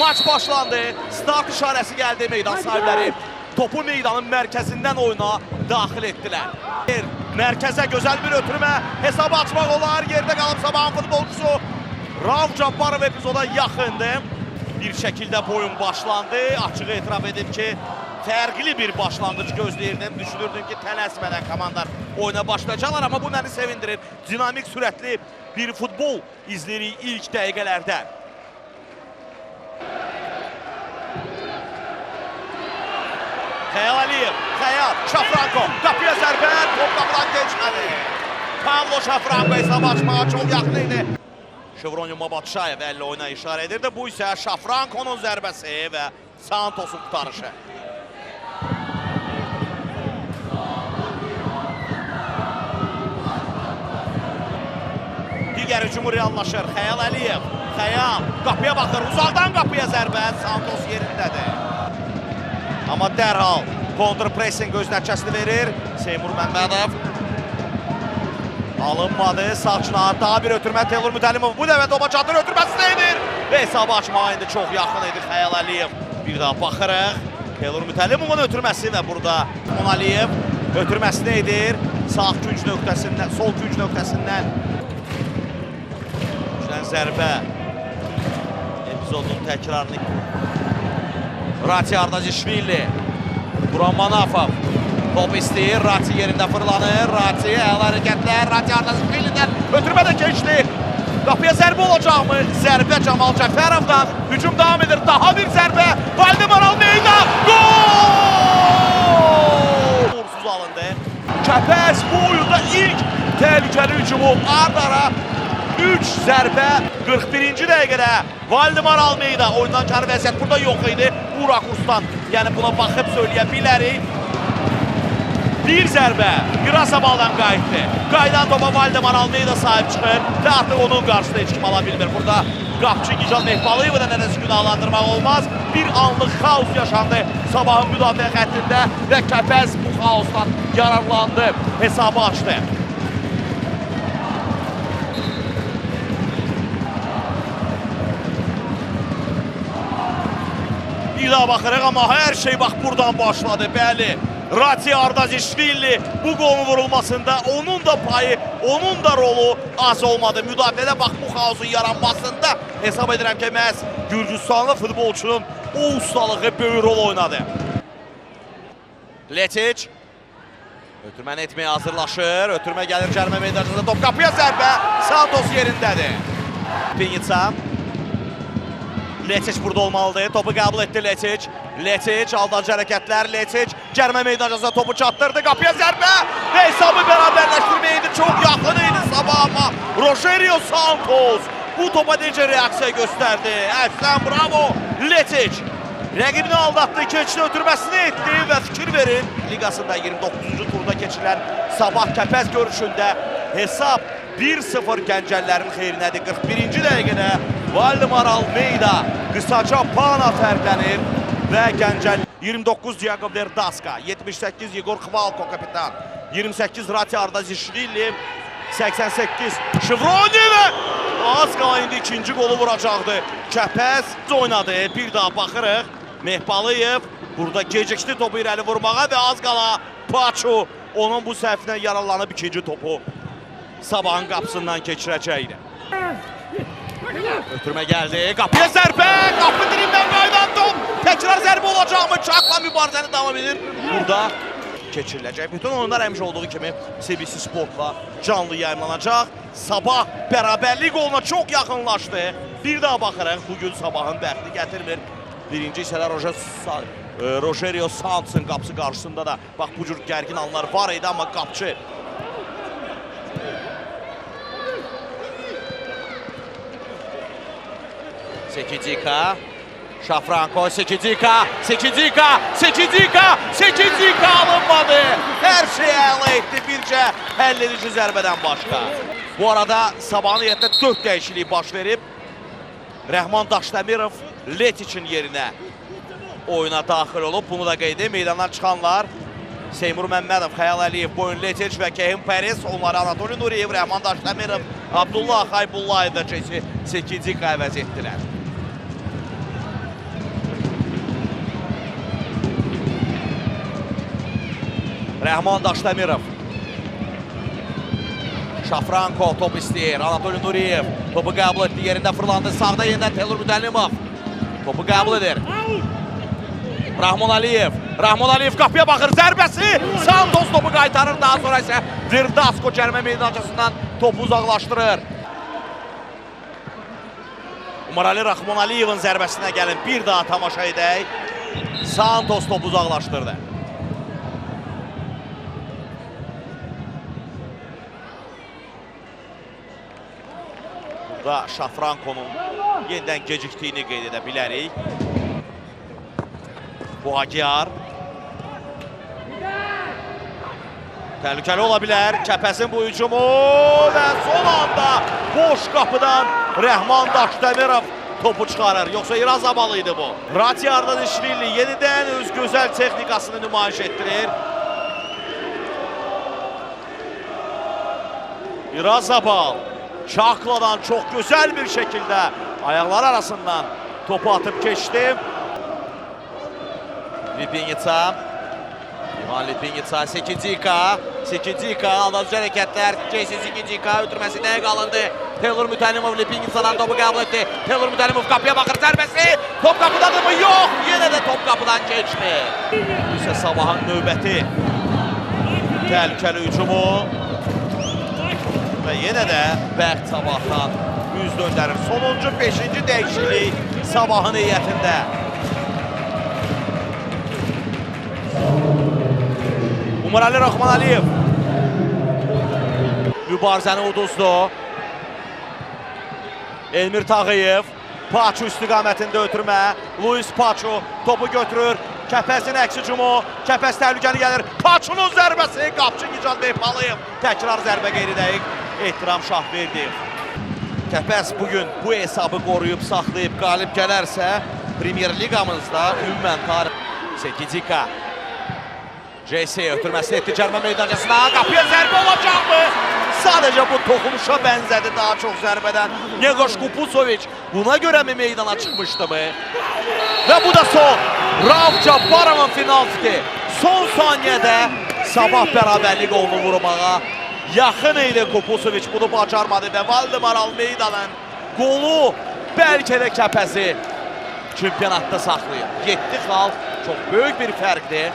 Maç başlandı. Start işarəsi gəldi meydan sahibləri. Topu meydanın mərkəzindən oyuna daxil etdilər. Mərkəzə gözəl bir ötürmə. Hesabı açmaq olar. Yerdə qalıb Sabahın futbolcusu Rauf Cabbarov epizoda yaxındı. Bir şəkildə bu oyun başlandı. Açığı etiraf edib ki, fərqli bir başlanğıc gözləyirdim. Düşünürdüm ki, tələsmədən komandalar oyuna başlayacaqlar, amma bu məni sevindirir. Dinamik, sürətli bir futbol izləyirik ilk dəqiqələrdə. Xəyal Əliyev, Xəyal, Şafranko, qapıya zərbə, top qapıdan geçmədi. Pavlo Şafranko hesabı açmağa çox yaxın idi. Şevronyo Mabatşayev əllə oyuna işarə edirdi. Bu isə Şafrankonun zərbəsi və Santosun qutarışı. Digər hücumu reallaşır. Xəyal Əliyev, Xəyal, qapıya baxır, uzaqdan qapıya zərbə, Santos yerindədir. Amma dərhal kontrpressing öz nəticəsini verir. Seymur Məmmədov alınmadı. Sağ cinahı daha bir ötürmə Teymur Mütəllimov bu dəvə topa çatır, ötürməsini edir. Və hesabı açmağa indi çox yaxın idi Xəyal Əliyev. Bir daha baxırıq. Teymur Mütəllimovun ötürməsi və burada Aliyev ötürməsini edir. Sağ künc nöqtəsindən, sol künc nöqtəsindən zərbə epizodunun təkrarını. Rati Ardazişvili, Buran Manafov top istəyir, Rati yerində fırlanır, Rati əl hərəkətlər, Rati Ardazişvilidən ötürmə də keçdi. Qapıya zərbə olacaqmı? Zərbə Camal Cəfərovdan, hücum davam edir, daha bir zərbə, Valdemar Almeyda, gol! Uğursuz alındı. Kəpəz bu oyunda ilk təhlükəli hücumu ard-ara 3 zərbə 41-ci dəqiqədə Valdemar Almeyda oyundan kar vəziyyət burada yox idi. Bu rakursdan, yəni buna baxıb söyləyə bilərik. Bir zərbə Qirasabaldan qayıtdı. Qayıdan topa Valdemar Almeyda sahib çıxır və artıq onun qarşısında heç kim ala bilmir. Burada qapçı Gican Mehbalıyev da nədəsi günahlandırmaq olmaz. Bir anlıq xaos yaşandı Sabahın müdafiə xəttində və Kəpəz bu xaosdan yararlandı, hesabı açdı. Bir daha baxırıq, amma hər şey bax buradan başladı, bəli. Rati Ardazişvili bu qolun vurulmasında onun da payı, onun da rolu az olmadı. Müdafiədə bax bu xaosun yaranmasında hesab edirəm ki, məhz Gürcüstanlı futbolçunun o ustalığı böyük rol oynadı. Letic ötürməni etməyə hazırlaşır. Ötürmə gəlir cərimə meydançasında, top qapıya zərbə, Santos yerindədir. Pinitsa. Letic burada olmalıdır. Topu qəbul etdi Letic. Letic aldancı hərəkətlər. Letic cərimə meydançasına topu çatdırdı. Qapıya zərbə və hesabı bərabərləşdirməyə idi. Çox yaxın idi Sabah, amma Rogerio Santos bu topa necə reaksiya göstərdi. Əhsən, bravo. Letic rəqibini aldatdı, keçdi, ötürməsini etdi və fikir verin. Liqasında 29-cu turda keçilən Sabah Kəpəz görüşündə hesab 1-0 Gəncəllərin xeyrinədir. 41-ci dəqiqədə Valdemar Almeyda qısaca pana fərqlənir və Gəncəl 29 Diego Verdaska, 78 Igor Xvalko kapitan, 28 Rati Ardazişvili, 88 Şevronyo və az qala indi ikinci qolu vuracaqdı. Kəpəz oynadı, bir daha baxırıq. Mehbalıyev burada gecikdi topu irəli vurmağa və az qala Paço onun bu səhvindən yaralanıb ikinci topu Sabahın qapısından keçirəcəkdi. Ötürmə gəldi, qapıya zərbə, qapı dirindən qaydan top, təkrar zərbə olacaqmı? Çakla mübarizəni davam edir. Burada keçiriləcək. Bütün oyunlar həmişə olduğu kimi CBC Sportla canlı yayınlanacaq. Sabah bərabərlik qoluna çox yaxınlaşdı. Bir daha baxırıq, bugün Sabahın bəxti gətirmir. Birinci hissələr Rogerio Santos'un qapısı qarşısında da bax bu cür gərgin anlar var idi, amma qapçı Sekidika, Şafranko, Sekidika alınmadı. Hər şey əla etdi, bircə həll edici zərbədən başqa. Bu arada Sabahın heyətdə 4 dəyişiklik baş verib. Rəhman Daşdəmirov Letic'in yerinə oyuna daxil olub. Bunu da qeyd edib. Meydandan çıxanlar Seymur Məmmədov, Xəyal Əliyev, Boyun Letic və Kehim Pəriz. Onları Anatoli Nuriyev, Rəhman Daşdəmirov, Abdullah Xaybullayev və Sekidika əvəz etdilər. Rəhman Daşdəmirov. Şafranko top istəyir. Anatoliy Nuriyev topu qəbul etdi. Yerində fırlandı. Sağda yenidən Teymur Mütəllimov. Topu qəbul edir. Rahmon Aliyev. Rahmon Aliyev qapıya baxır. Zərbəsi. Santos topu qaytarır. Daha sonra isə Virdasko cərimə meydançasından topu uzaqlaşdırır. Umarali Rahmon Aliyevin zərbəsinə gəlin. Bir daha tamaşa edək. Santos topu uzaqlaşdırdı. Burada Şafrankonun yenidən gecikdiyini qeyd edə bilərik. Buhagiar. Təhlükəli ola bilər. Kəpəsin bu hücumu və son anda boş qapıdan Rəhman Daşdəmirov topu çıxarır. Yoxsa İrazabal idi bu. Ratyardan işliyirli yenidən öz gözəl texnikasını nümayiş etdirir. İrazabal Çakladan çox gözəl bir şəkildə ayaqlar arasından topu atıb keçdi. Lipinitsa. İvan Lipinitsa, Sekicika. Sekicika, aldadıcı hərəkətlər. Sekicika ötürməsində qalındı. Teymur Mütəllimov Lipinitsadan topu qəbul etdi. Teymur Mütəllimov qapıya baxır, zərbəsi. Top qapıdadır mı? Yox, yenə də top qapıdan keçdi. İsə Sabahın növbəti təhlükəli hücumu. Və yenə də bəxt Sabahdan üz döndərir. Sonuncu 5-ci dəyişiklik Sabahın heyətində. Umarali Rahman Aliyev mübarizəni uduzdu. Elmir Tağıyev Paçu istiqamətində ötürmə. Luis Paçu topu götürür. Kəpəsin əks hücumu. Kəpəs təhlükəli gəlir. Paçunun zərbəsi. Qapçı Nicat Beypalıyev təkrar zərbə qeyri dəqiq. Ehtiram Şahverdiyev. Kəpəs bugün bu hesabı qoruyub, saxlayıb, qalib gələrsə Premier Liqamızda ümumən tarix. Sekicika. JS ötürməsini etdi cərimə meydançasına. Qapıya zərbə olacaqmı? Sadəcə bu toxunuşa bənzədi daha çox zərbədən. Negoş Kupusoviç buna görə mi meydana çıxmışdı mı? Və bu da son. Rauf Cabbarovun finaltiki. Son saniyədə Sabah bərabərlik qolunu vurmağa yaxın idi Kupusoviç. Bunu bacarmadı və Valdemar Almeida'nın qolu bəlkə də Kəpəzi çempionatda saxlayır. 7 xal çox böyük bir fərqdir.